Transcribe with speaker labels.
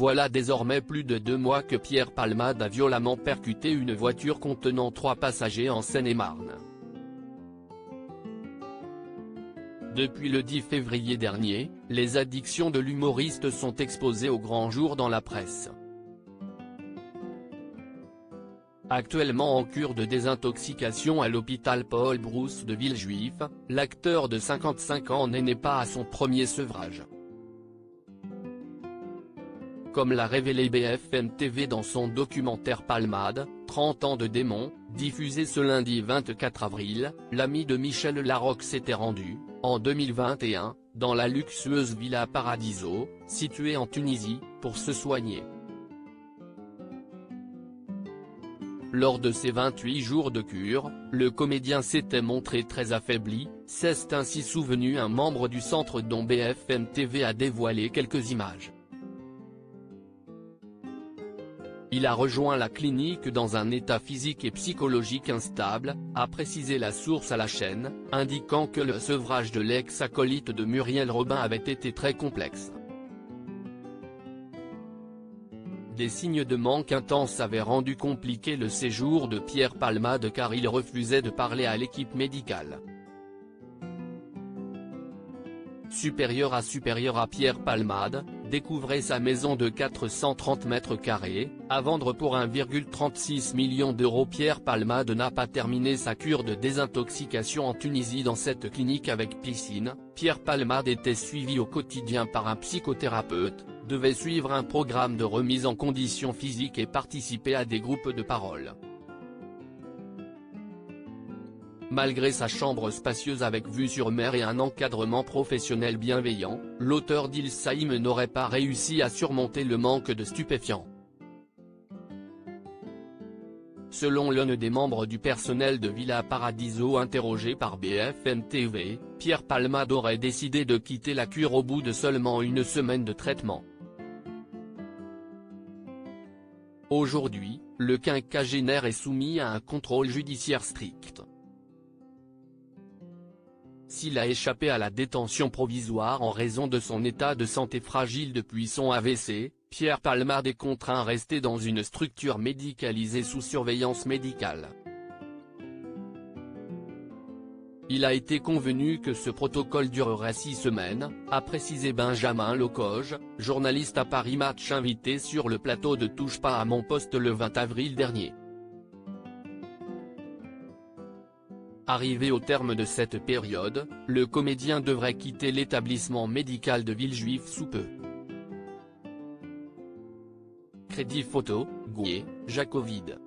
Speaker 1: Voilà désormais plus de 2 mois que Pierre Palmade a violemment percuté une voiture contenant 3 passagers en Seine-et-Marne. Depuis le 10 février dernier, les addictions de l'humoriste sont exposées au grand jour dans la presse. Actuellement en cure de désintoxication à l'hôpital Paul Brousse de Villejuif, l'acteur de 55 ans n'est pas à son premier sevrage. Comme l'a révélé BFM TV dans son documentaire Palmade, 30 ans de démon, diffusé ce lundi 24 avril, l'ami de Michel Larocque s'était rendu, en 2021, dans la luxueuse Villa Paradiso, située en Tunisie, pour se soigner. Lors de ses 28 jours de cure, le comédien s'était montré très affaibli, s'est ainsi souvenu un membre du centre dont BFM TV a dévoilé quelques images. Il a rejoint la clinique dans un état physique et psychologique instable, a précisé la source à la chaîne, indiquant que le sevrage de l'ex-acolyte de Muriel Robin avait été très complexe. Des signes de manque intense avaient rendu compliqué le séjour de Pierre Palmade car il refusait de parler à l'équipe médicale. Supérieur à Pierre Palmade, découvrait sa maison de 430 mètres carrés, à vendre pour 1,36 million d'euros. Pierre Palmade n'a pas terminé sa cure de désintoxication en Tunisie dans cette clinique avec piscine. Pierre Palmade était suivi au quotidien par un psychothérapeute, devait suivre un programme de remise en condition physique et participer à des groupes de parole. Malgré sa chambre spacieuse avec vue sur mer et un encadrement professionnel bienveillant, l'auteur d'Il Saïm n'aurait pas réussi à surmonter le manque de stupéfiants. Selon l'un des membres du personnel de Villa Paradiso interrogé par BFM TV, Pierre Palmade aurait décidé de quitter la cure au bout de seulement une semaine de traitement. Aujourd'hui, le quinquagénaire est soumis à un contrôle judiciaire strict. S'il a échappé à la détention provisoire en raison de son état de santé fragile depuis son AVC, Pierre Palmade est contraint à rester dans une structure médicalisée sous surveillance médicale. Il a été convenu que ce protocole durerait 6 semaines, a précisé Benjamin Locoge, journaliste à Paris Match invité sur le plateau de Touche pas à mon poste le 20 avril dernier. Arrivé au terme de cette période, le comédien devrait quitter l'établissement médical de Villejuif sous peu. Crédit photo, Gouet, Jacovide.